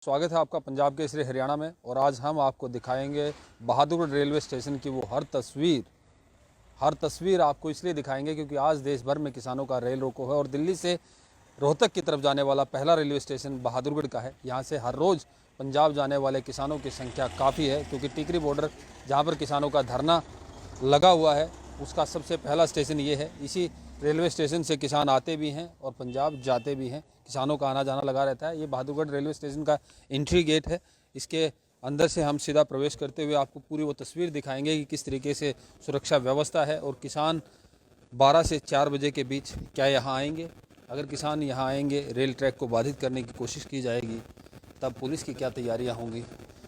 स्वागत है आपका पंजाब केसरी हरियाणा में। और आज हम आपको दिखाएंगे बहादुरगढ़ रेलवे स्टेशन की वो हर तस्वीर आपको इसलिए दिखाएंगे क्योंकि आज देश भर में किसानों का रेल रोको है और दिल्ली से रोहतक की तरफ जाने वाला पहला रेलवे स्टेशन बहादुरगढ़ का है। यहाँ से हर रोज़ पंजाब जाने वाले किसानों की संख्या काफ़ी है क्योंकि टिकरी बॉर्डर जहाँ पर किसानों का धरना लगा हुआ है उसका सबसे पहला स्टेशन ये है। इसी रेलवे स्टेशन से किसान आते भी हैं और पंजाब जाते भी हैं। किसानों का आना जाना लगा रहता है। ये बहादुरगढ़ रेलवे स्टेशन का एंट्री गेट है। इसके अंदर से हम सीधा प्रवेश करते हुए आपको पूरी वो तस्वीर दिखाएंगे कि किस तरीके से सुरक्षा व्यवस्था है और किसान 12 से 4 बजे के बीच क्या यहाँ आएंगे। अगर किसान यहाँ आएंगे, रेल ट्रैक को बाधित करने की कोशिश की जाएगी, तब पुलिस की क्या तैयारियाँ होंगी,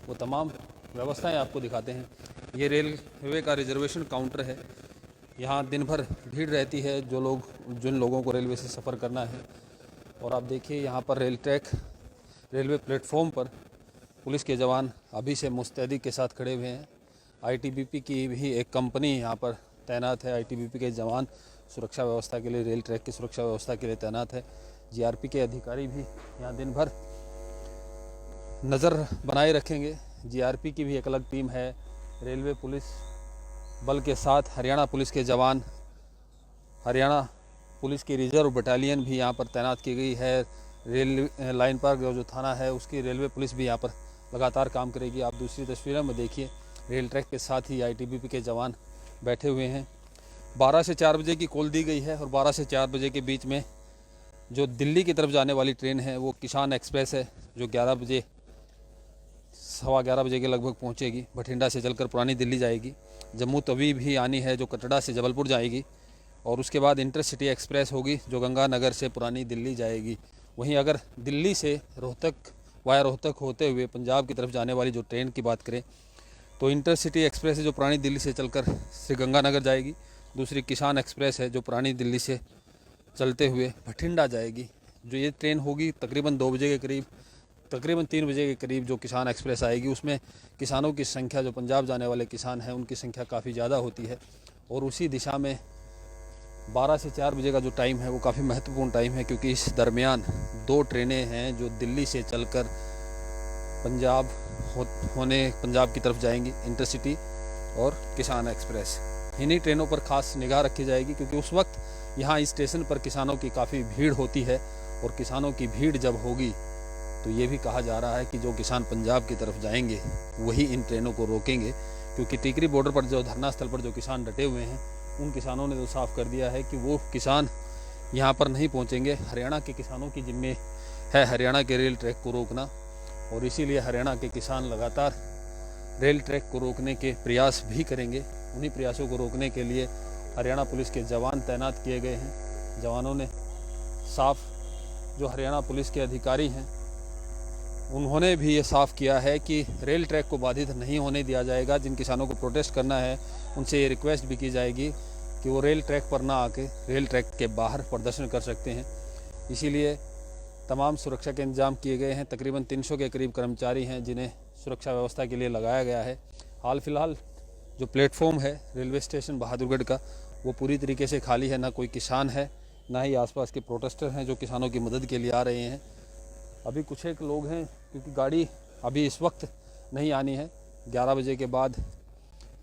वो तमाम व्यवस्थाएं आपको दिखाते हैं। ये रेलवे का रिजर्वेशन काउंटर है। यहाँ दिन भर भीड़ रहती है जिन लोगों को रेलवे से सफ़र करना है। और आप देखिए यहाँ पर रेलवे प्लेटफॉर्म पर पुलिस के जवान अभी से मुस्तैदी के साथ खड़े हुए हैं। आईटीबीपी की भी एक कंपनी यहाँ पर तैनात है। आईटीबीपी के जवान सुरक्षा व्यवस्था के लिए, रेल ट्रैक की सुरक्षा व्यवस्था के लिए तैनात है। जीआरपी के अधिकारी भी यहाँ दिन भर नज़र बनाए रखेंगे। जीआरपी की भी एक अलग टीम है। रेलवे पुलिस बल के साथ हरियाणा पुलिस के जवान, हरियाणा पुलिस की रिजर्व बटालियन भी यहाँ पर तैनात की गई है। रेल लाइन पर जो थाना है उसकी रेलवे पुलिस भी यहाँ पर लगातार काम करेगी। आप दूसरी तस्वीरों में देखिए, रेल ट्रैक के साथ ही आईटीबीपी के जवान बैठे हुए हैं। 12 से 4 बजे की कॉल दी गई है और 12 से 4 बजे के बीच में जो दिल्ली की तरफ जाने वाली ट्रेन है वो किसान एक्सप्रेस है, जो 11 बजे के लगभग पहुँचेगी। बठिंडा से चलकर पुरानी दिल्ली जाएगी। जम्मू तवी भी आनी है जो कटड़ा से जबलपुर जाएगी। और उसके बाद इंटरसिटी एक्सप्रेस होगी जो गंगानगर से पुरानी दिल्ली जाएगी। वहीं अगर दिल्ली से रोहतक होते हुए पंजाब की तरफ जाने वाली जो ट्रेन की बात करें तो इंटरसिटी एक्सप्रेस है जो पुरानी दिल्ली से चलकर गंगानगर जाएगी। दूसरी किसान एक्सप्रेस है जो पुरानी दिल्ली से चलते हुए बठिंडा जाएगी। जो ये ट्रेन होगी तकरीबन 3 बजे के करीब जो किसान एक्सप्रेस आएगी, उसमें किसानों की संख्या, जो पंजाब जाने वाले किसान हैं उनकी संख्या काफ़ी ज़्यादा होती है। और उसी दिशा में 12 से 4 बजे का जो टाइम है वो काफ़ी महत्वपूर्ण टाइम है क्योंकि इस दरमियान 2 ट्रेनें हैं जो दिल्ली से चलकर पंजाब की तरफ जाएंगी, इंटरसिटी और किसान एक्सप्रेस। इन्हीं ट्रेनों पर खास निगाह रखी जाएगी क्योंकि उस वक्त यहाँ इस स्टेशन पर किसानों की काफ़ी भीड़ होती है। और किसानों की भीड़ जब होगी तो ये भी कहा जा रहा है कि जो किसान पंजाब की तरफ जाएंगे वही इन ट्रेनों को रोकेंगे, क्योंकि टिकरी बॉर्डर पर जो धरना स्थल पर जो किसान डटे हुए हैं उन किसानों ने तो साफ कर दिया है कि वो किसान यहाँ पर नहीं पहुँचेंगे। हरियाणा के किसानों की जिम्मे है हरियाणा के रेल ट्रैक को रोकना। और इसीलिए हरियाणा के किसान लगातार रेल ट्रैक को रोकने के प्रयास भी करेंगे। उन्हीं प्रयासों को रोकने के लिए हरियाणा पुलिस के जवान तैनात किए गए हैं। जवानों ने जो हरियाणा पुलिस के अधिकारी हैं उन्होंने भी ये साफ़ किया है कि रेल ट्रैक को बाधित नहीं होने दिया जाएगा। जिन किसानों को प्रोटेस्ट करना है उनसे ये रिक्वेस्ट भी की जाएगी कि वो रेल ट्रैक पर ना आके रेल ट्रैक के बाहर प्रदर्शन कर सकते हैं। इसीलिए तमाम सुरक्षा के इंतजाम किए गए हैं। तकरीबन 300 के करीब कर्मचारी हैं जिन्हें सुरक्षा व्यवस्था के लिए लगाया गया है। हाल फिलहाल जो प्लेटफॉर्म है रेलवे स्टेशन बहादुरगढ़ का वो पूरी तरीके से खाली है। ना कोई किसान है, ना ही आसपास के प्रोटेस्टर हैं जो किसानों की मदद के लिए आ रहे हैं। अभी कुछ एक लोग हैं क्योंकि गाड़ी अभी इस वक्त नहीं आनी है। 11 बजे के बाद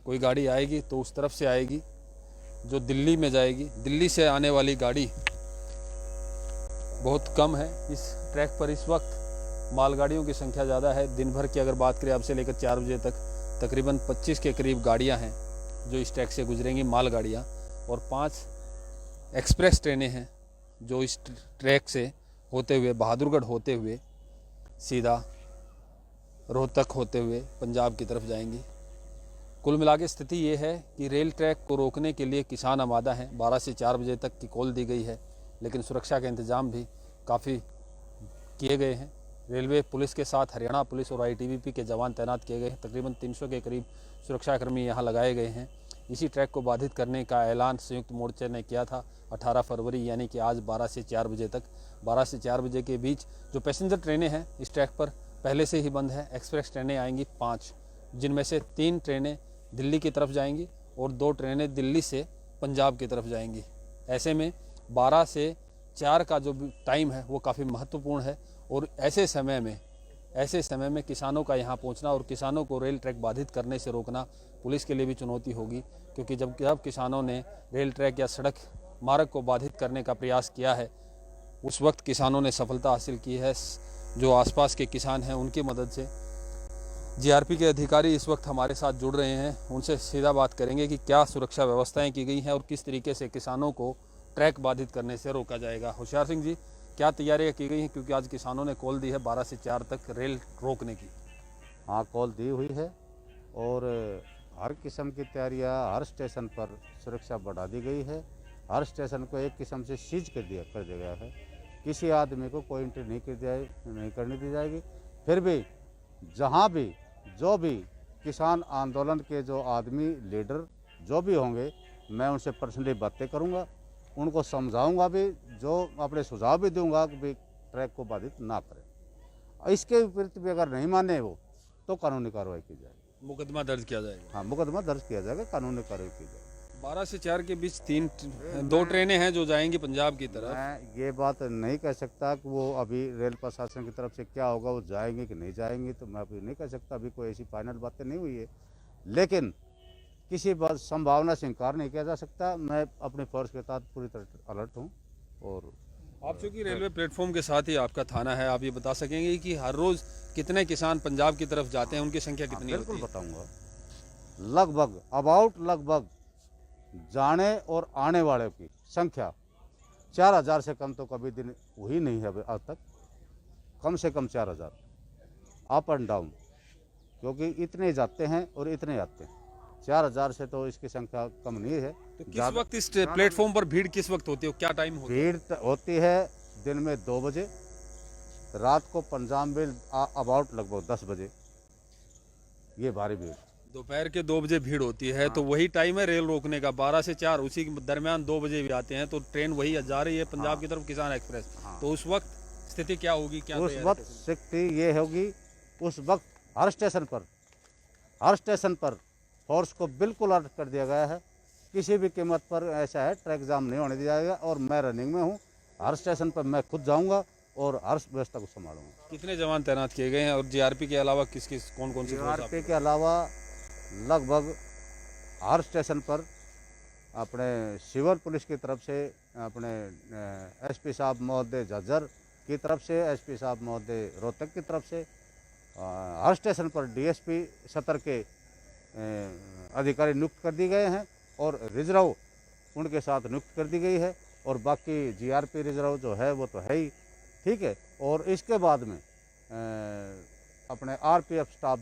कोई गाड़ी आएगी तो उस तरफ से आएगी जो दिल्ली में जाएगी। दिल्ली से आने वाली गाड़ी बहुत कम है। इस ट्रैक पर इस वक्त मालगाड़ियों की संख्या ज़्यादा है। दिन भर की अगर बात करें अब से लेकर 4 बजे तक तकरीबन 25 के करीब गाड़ियां हैं जो इस ट्रैक से गुजरेंगी, मालगाड़ियां। और 5 एक्सप्रेस ट्रेनें हैं जो इस ट्रैक से होते हुए बहादुरगढ़ होते हुए सीधा रोहतक होते हुए पंजाब की तरफ जाएंगी। कुल मिला के स्थिति ये है कि रेल ट्रैक को रोकने के लिए किसान आमादा हैं। 12 से 4 बजे तक की कॉल दी गई है, लेकिन सुरक्षा के इंतज़ाम भी काफ़ी किए गए हैं। रेलवे पुलिस के साथ हरियाणा पुलिस और आईटीबीपी के जवान तैनात किए गए हैं। तकरीबन 300 के करीब सुरक्षाकर्मी यहाँ लगाए गए हैं। इसी ट्रैक को बाधित करने का ऐलान संयुक्त मोर्चे ने किया था 18 फरवरी, यानी कि आज 12 से 4 बजे तक। 12 से 4 बजे के बीच जो पैसेंजर ट्रेनें हैं इस ट्रैक पर पहले से ही बंद है। एक्सप्रेस ट्रेनें आएंगी 5, जिनमें से 3 ट्रेनें दिल्ली की तरफ जाएंगी और 2 ट्रेनें दिल्ली से पंजाब की तरफ जाएंगी। ऐसे में 12 से 4 का जो टाइम है वो काफ़ी महत्वपूर्ण है। और ऐसे समय में ऐसे समय में किसानों का यहाँ पहुँचना और किसानों को रेल ट्रैक बाधित करने से रोकना पुलिस के लिए भी चुनौती होगी, क्योंकि जब किसानों ने रेल ट्रैक या सड़क मार्ग को बाधित करने का प्रयास किया है उस वक्त किसानों ने सफलता हासिल की है। जो आसपास के किसान हैं उनकी मदद से जीआरपी के अधिकारी इस वक्त हमारे साथ जुड़ रहे हैं, उनसे सीधा बात करेंगे कि क्या सुरक्षा व्यवस्थाएं की गई हैं और किस तरीके से किसानों को ट्रैक बाधित करने से रोका जाएगा। होशियार सिंह जी, क्या तैयारियां की गई हैं, क्योंकि आज किसानों ने कॉल दी है 12 से 4 तक रेल रोकने की। हाँ, कॉल दी हुई है और हर किस्म की तैयारियां, हर स्टेशन पर सुरक्षा बढ़ा दी गई है। हर स्टेशन को एक किस्म से सीज कर दिया गया है। किसी आदमी को कोई एंट्री नहीं करने दी जाएगी। फिर भी जहाँ भी जो भी किसान आंदोलन के जो आदमी लीडर जो भी होंगे, मैं उनसे पर्सनली बातें करूँगा, उनको समझाऊंगा भी, जो अपने सुझाव भी दूंगा कि भाई ट्रैक को बाधित ना करें। इसके विपरीत भी अगर नहीं माने वो तो कानूनी कार्रवाई की जाएगी, मुकदमा दर्ज किया जाएगा। हाँ, मुकदमा दर्ज किया जाएगा, कानूनी कार्रवाई की जाएगी। 12 से 4 के बीच 2 ट्रेनें हैं जो जाएंगी पंजाब की तरफ। मैं ये बात नहीं कह सकता कि वो अभी रेल प्रशासन की तरफ से क्या होगा, वो जाएंगे कि नहीं जाएंगे, तो मैं अभी नहीं कह सकता। अभी कोई ऐसी फाइनल बातें नहीं हुई है, लेकिन किसी बात संभावना से इनकार नहीं किया जा सकता। मैं अपनी फोर्स के साथ पूरी तरह अलर्ट हूँ। और आप चूँकि रेलवे प्लेटफॉर्म के साथ ही आपका थाना है, आप ये बता सकेंगे कि हर रोज़ कितने किसान पंजाब की तरफ जाते हैं, उनकी संख्या कितनी होती है? बिल्कुल बताऊँगा। लगभग जाने और आने वाले की संख्या 4000 से कम तो कभी दिन हुई नहीं है आज तक। कम से कम 4000 अप एंड डाउन, क्योंकि इतने जाते हैं और इतने आते हैं। 4000 से तो इसकी संख्या कम नहीं है। तो किस वक्त इस प्लेटफॉर्म पर भीड़ किस वक्त होती है, क्या टाइम होता है? भीड़ होती है दिन में 2 बजे, रात को पंजाब में अबाउट लगभग 10 बजे ये भारी भीड़। दोपहर के 2 बजे भीड़ होती है। तो वही टाइम है रेल रोकने का, 12 से 4, उसी के दरमियान 2 बजे भी आते हैं। तो ट्रेन वही जा रही है पंजाब की तरफ, किसान एक्सप्रेस। तो उस वक्त स्थिति क्या होगी, क्या उस वक्त स्थिति ये होगी, उस वक्त हर स्टेशन पर फोर्स को बिल्कुल अलर्ट कर दिया गया है। किसी भी कीमत पर ऐसा है ट्रैक जाम नहीं होने दिया जाएगा। और मैं रनिंग में हूँ, हर स्टेशन पर मैं खुद जाऊँगा और हर व्यवस्था को संभालूंगा। कितने जवान तैनात किए गए हैं और जीआरपी के अलावा कौन सी जीआरपी के अलावा लगभग हर स्टेशन पर अपने सिविल पुलिस की तरफ से, अपने एसपी साहब महोदय झज्जर की तरफ से, एसपी साहब महोदय रोहतक की तरफ से, हर स्टेशन पर डीएसपी सतर के अधिकारी नियुक्त कर दिए गए हैं और रिजर्व उनके साथ नियुक्त कर दी गई है। और बाकी जीआरपी रिजर्व जो है वो तो है ही, ठीक है। और इसके बाद में अपने आरपीएफ स्टाफ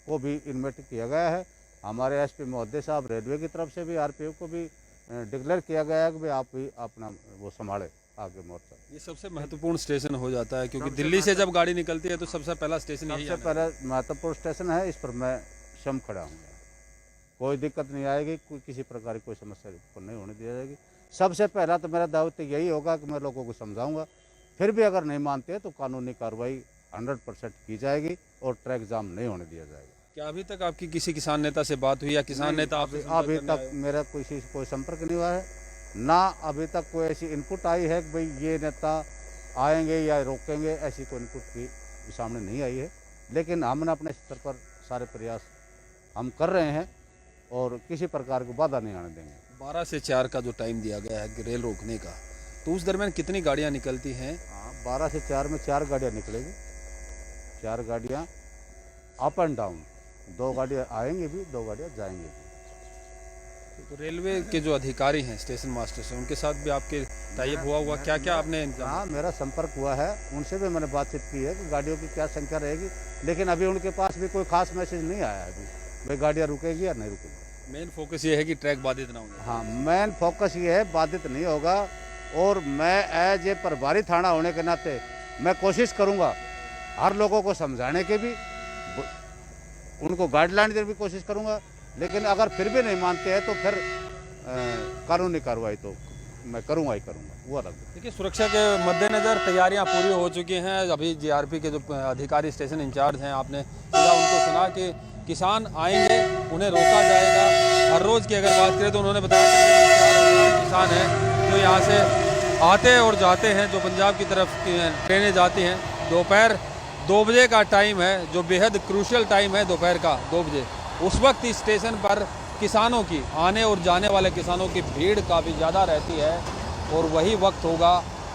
को भी इन्वेट किया गया है। हमारे एसपी महोदय साहब रेलवे की तरफ से भी आरपीएफ को भी डिक्लेयर किया गया है कि भाई आप भी अपना वो संभाले आगे मोर्चा। ये सबसे महत्वपूर्ण स्टेशन हो जाता है, क्योंकि दिल्ली से जब गाड़ी निकलती है तो सबसे पहला स्टेशन यही सबसे पहला महत्वपूर्ण स्टेशन है। इस पर मैं स्वयं खड़ा हूँ, कोई दिक्कत नहीं आएगी, कोई किसी प्रकार की कोई समस्या को नहीं होने दी जाएगी। सबसे पहला तो मेरा दायित्व यही होगा कि मैं लोगों को समझाऊंगा। फिर भी अगर नहीं मानते तो कानूनी कार्रवाई 100% की जाएगी और ट्रैक जाम नहीं होने दिया जाएगा। क्या अभी तक आपकी किसी किसान नेता से बात हुई या किसान नेता आपसे अभी तक मेरा कोई संपर्क नहीं हुआ है, ना अभी तक कोई ऐसी इनपुट आई है कि भाई ये नेता आएंगे या रोकेंगे, ऐसी कोई इनपुट की सामने नहीं आई है। लेकिन हमने अपने स्तर पर सारे प्रयास हम कर रहे हैं और किसी प्रकार को बाधा नहीं आने देंगे। 12 से 4 का जो टाइम दिया गया है रेल रोकने का, तो उस दरमियान कितनी गाड़ियां निकलती हैं? 12 से 4 में 4 गाड़ियाँ निकलेगी, 4 गाड़ियाँ अप एंड डाउन, 2 गाड़ियाँ आएंगी भी, 2 गाड़ियाँ जाएंगी भी। तो रेलवे के जो अधिकारी हैं स्टेशन मास्टर से, उनके साथ भी आपके टाइप हुआ क्या क्या आपने? हाँ, मेरा संपर्क हुआ है, उनसे भी मैंने बातचीत की है कि गाड़ियों की क्या संख्या रहेगी। लेकिन अभी उनके पास भी कोई खास मैसेज नहीं आया है अभी भाई गाड़ियाँ रुकेगी या नहीं रुकेगी। मेन फोकस ये है कि ट्रैक बाधित ना हो। हाँ, मेन फोकस ये है बाधित नहीं होगा। और मैं एज ए प्रभारी थाना होने के नाते मैं कोशिश करूँगा हर लोगों को समझाने के भी, उनको गाइडलाइन देने की कोशिश करूँगा। लेकिन अगर फिर भी नहीं मानते हैं तो फिर कानूनी कार्रवाई तो मैं करूँगा ही करूँगा, वो अलग। देखिए, सुरक्षा के मद्देनज़र तैयारियां पूरी हो चुकी हैं। अभी जीआरपी के जो अधिकारी स्टेशन इंचार्ज हैं, आपने उनको सुना कि किसान आएंगे, उन्हें रोका जाएगा। हर रोज़ की अगर बात करें तो उन्होंने बताया कि किसान हैं जो यहाँ से आते और जाते हैं, जो पंजाब की तरफ ट्रेनें जाती हैं। दोपहर 2 बजे का टाइम है, जो बेहद क्रूशियल टाइम है दोपहर का 2 बजे। उस वक्त इस स्टेशन पर किसानों की, आने और जाने वाले किसानों की भीड़ काफ़ी ज़्यादा रहती है और वही वक्त होगा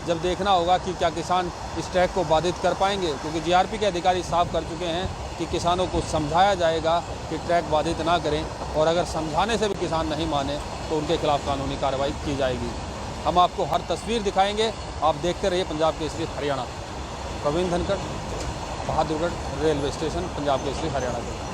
जब देखना होगा कि क्या किसान इस ट्रैक को बाधित कर पाएंगे, क्योंकि जीआरपी के अधिकारी साफ कर चुके हैं कि किसानों को समझाया जाएगा कि ट्रैक बाधित ना करें, और अगर समझाने से भी किसान नहीं माने तो उनके खिलाफ कानूनी कार्रवाई की जाएगी। हम आपको हर तस्वीर दिखाएंगे, आप देखते रहिए पंजाब केसरी हरियाणा। Praveen Dhankhar, Bahadurgarh railway station, Punjab Kesari Haryana.